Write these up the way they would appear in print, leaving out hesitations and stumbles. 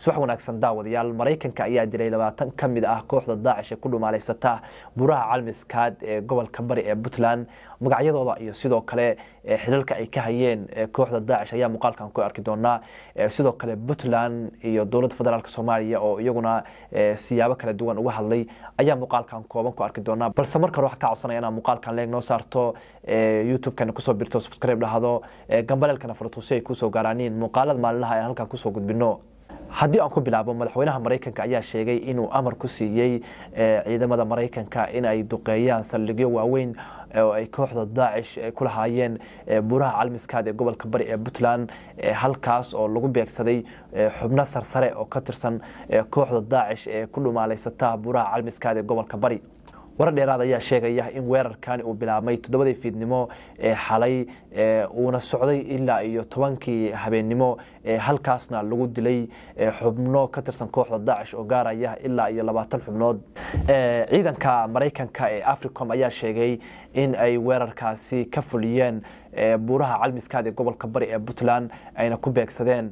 subax wanaagsan daawadayaal Mareykanka ayaa diray 20 kamid ah kooxda Daesh ee ku dhumaaleysata buraha calmiskaad ee gobolka bari ee Puntland magacyadooda iyo sidoo kale xilalka ay ka hayeen kooxda Daesh ayaa muuqaalkan ku arki doonaa sidoo kale Puntland iyo dawladda federaalka Soomaaliya oo iyaguna siyaabo kala duwan uga hadlay ayaa muuqaalkan kooban ku arki doonaa balse marka wax ka codsanaya inaan muuqaalkan leeg noo saarto YouTube-kana ku soo birto subscribe dhahdo gambalelkana furto si ay ku soo gaaraan muuqaalada maalinlaha ee halkan ku soo gudbino haddii aan ku bilaabo madaxweynaha Mareykanka ayaa sheegay inuu amar ku siiyay ciidamada Mareykanka in ay duqeeyaan saldhigyo waaweyn oo ay kooxda Daesh ku lahaayeen buraha calmiskaad ee gobolka bari ee Puntland halkaas oo lagu beegsaday xubno sarsare oo ka tirsan kooxda Daesh ee ku dhumaaleysata buraha calmiskaad ee gobolka bari warar dheeraad ayaa sheegaya in weerarkan uu bilaabmay 7 fiidnimo xalay uuna socday ilaa iyo 10kii habeenimo halkaasna lagu dilay xubno ka tirsan kooxda Daesh oo gaaraya ilaa iyo 20 xubnood ciidanka Mareykanka ee Africom ayaa sheegay in ay weerarkaasi ka fuliyeen buraha calmiskaad ee gobolka bari ee Puntland ayna ku beegsadeen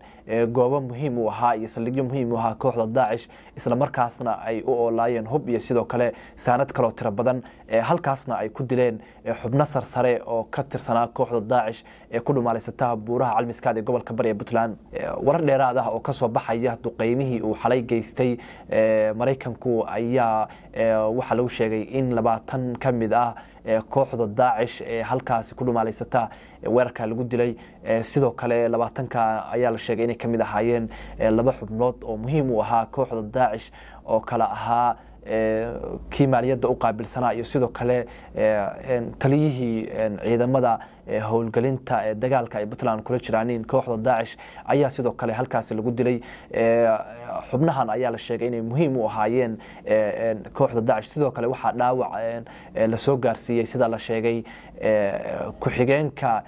goobo muhiim u ahaa iyo saldhigyo muhiim u ahaa kooxda Daesh isla markaasna ay u oolaayeen hub iyo sidoo kale saanad kale oo tiro badan halkaasna ay ku dileen xubno sarsare oo ka tirsanaa kooxda Daesh ee ku dhumaaleysata buraha calmiskaad ee gobolka bari ee Puntland warar dheeraad ah oo ka soo baxaya duqeymihii uu xalay geystay Mareykanku ayaa waxa lagu sheegay in 20 kamid ah kooxda Daesh ee halkaas ku dhumaaleysata weerarka lagu dilay sidoo kale 20ka ayaa la sheegay inay kamid ahaayeen laba xubnood oo muhiim u ahaa kooxda Daesh oo kala ahaa kiimaaniyada u qaabilsanaa iyo sidoo kale taliyihii ciidamada howlgelinta ee dagaalka ay Puntland kula jiraan kooxda Daesh ayaa sidoo kale halkaas lagu dilay xubnahan ayaa la sheegay inay muhiim u ahaayeen kooxda Daesh sidoo kale waxa dhaawac la soo gaarsiiyay sida la sheegay ku xigeenka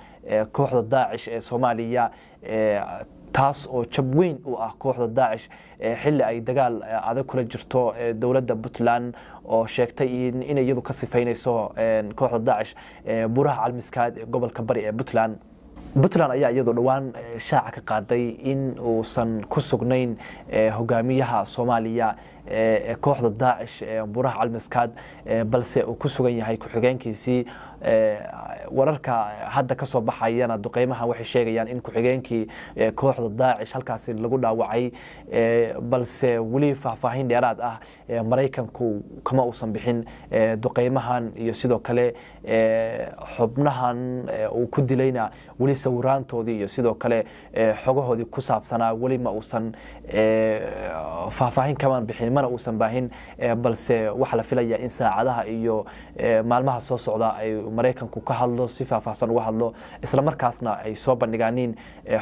kooxda Daesh ee Soomaaliya taas oo jab weyn u ah kooxda Daesh xilli ay dagaal adag kula jirto dawladda Puntland oo sheegtay in iyadu ka sifaynayso kooxda Daesh buraha calmiskaad ee gobolka bari ee Puntland ayaa iyadu dhawaan shaaca ka qaaday in uusan ku sugnayn hogaamiyaha Soomaaliya kooxda Daesh buraha calmiskaad balse uu ku sugan yahay ku xigeenkiisii wararka hadda ka soo baxayana duqeymaha waxay sheegayaan in ku xigeenkii kooxda Daesh halkaas lagu dhaawacay balse wali faahfaahin dheeraad ah Mareykanku kama uusan bixin duqeymahan iyo sidoo kale xubnahan uu ku dilayna wali sawiraantoodii iyo sidoo kale xogahoodii ku saabsanaa wali ma uusan faahfaahin kama bixin mana uusan baahin balse waxa la filayaa in saacadaha iyo maalmaha soo socda ay Mareykanku ka hadlo si faahfaahsan uga hadlo isla markaasna ay soo bandhigaan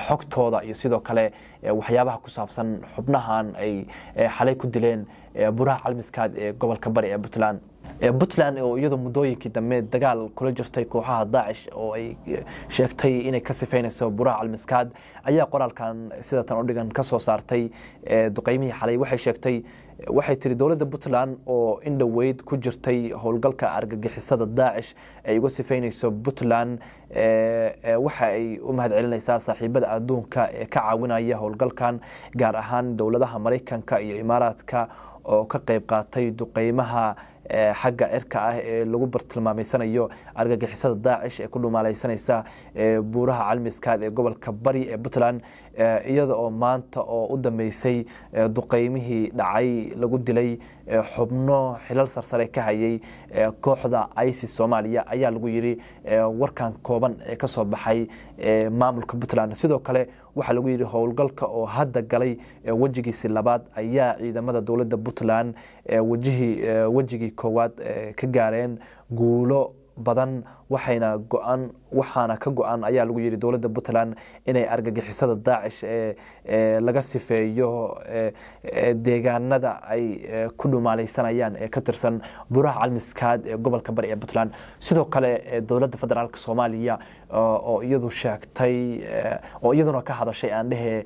xogtooda iyo sidoo kale waxyaabaha ku saabsan xubnahan ay xalay ku dileen buraha calmiskaad ee gobolka bari ee Puntland oo iyadu muddooyinkii dambe dagaal kula jirtay kooxaha Daesh oo ay sheegtay inay ka sifaynayso buraha calmiskaad ayaa qoraalkan sida tan u dhigan ka soo saartay duqeymihii xalay waxay tiri dawladda Puntland oo in dhaweyd ku jirtay howlgalka argagixisada Daesh ay uga sifaynayso Puntland waxa ay u mahadcelinaysaa saaxiibada adduunka ee ka caawinaya howlgalkan gaar ahaan dawladaha Mareykanka iyo Imaaraadka oo ka qayb qaatay duqeymaha xagga cirka ah ee lagu bartilmaameysanayo argagixisada Daesh ee ku dhumaaleysanaysay buraha calmiskaad ee gobolka bari ee Puntland iyada oo maanta oo u dhameysay duqeymihii dhacay lagu dilay xubno xilal sarsare ka hayay kooxda ISIS Soomaaliya ayaa lagu yiri warkan kooban ee ka soo baxay maamulka Puntland sidoo kale waxa lagu yiri howlgalka oo hadda galay wajigiisa labaad ayaa ciidamada dawladda Puntland wajigii koowaad ka gaareen guulo badan waxaana ka go'an ayaa lagu yiri dawladda Puntland inay argagixisada Daesh laga sifeeyo deegaanada ay ku dhumaaleysanayaan ee ka tirsan buraha calmiskaad ee gobolka bari ee Puntland sidoo kale dawladda federaalka Soomaaliya oo iyadu sheegtay oo iyaduna ka hadashay aan dhahe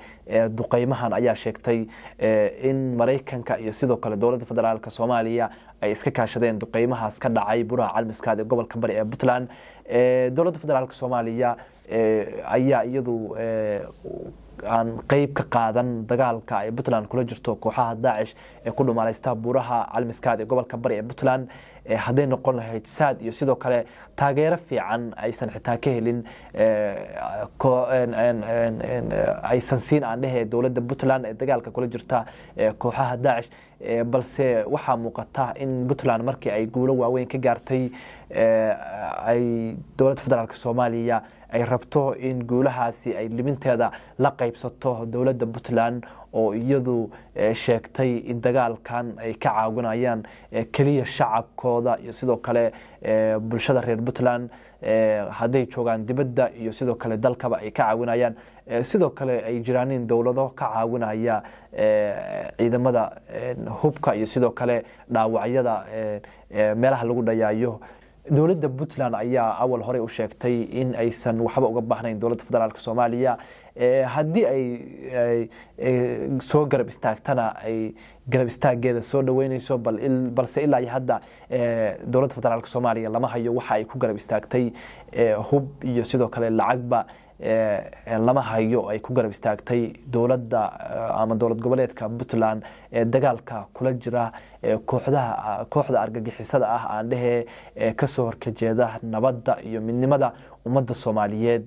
duqeymahan ayaa sheegtay in Mareykanka iyo sidoo kale dawladda federaalka Soomaaliya ay iska kaashadeen duqeymahaas ka dhacay buraha calmiskaad ee gobolka bari ee Puntland dawladda federaalka Soomaaliya ayaa iyadu aan qeyb ka qaadan dagaalka ay Puntland kula jirto kooxaha Daesh ee ku dhumaalaysta buuraha Calmiskaad ee gobolka Bari ee Puntland haday noqon lahayd saad iyo sidoo kale taageero fiican aysan xitaa ka helin aysan siin aan dhahay dawladda Puntland ee dagaalka kula jirta kooxaha Daesh balse waxa muuqata in Puntland markii ay guulo waaweyn ka gaartay ay dawladda federaalka Soomaaliya ay rabto in guulahaasi ay liminteeda la qaybsato dawladda Puntland oo iyadu sheegtay in dagaalkan ay ka caawinayaan kaliya shacabkooda iyo sidoo kale bulshada reer Puntland haday joogan dibadda iyo sidoo kale dalkaba ay ka caawinayaan sidoo kale ay jiraanin dawlado ka caawinaya ciidamada hubka iyo sidoo kale dhaawacyada meelaha lagu dhayaayo dawladda Puntland ayaa awal hore u sheegtay in aysan waxba uga baahnayn dawladda federaalka Soomaaliya haddii ay soo garab istaagtana ay garab istaageeda soo dhaweynayso balse ilaa hadda dawladda federaalka Soomaaliya lama hayo waxa ay ku garab istaagtay hub iyo sidoo kale lacagba lama hayo ay ku garab istaagtay dawladda ama dawlad goboleedka Puntland ee dagaalka kula jira kooxda argagixisada ah aan dhahe ka soo horjeeda nabadda iyo midnimada ummadda Soomaaliyeed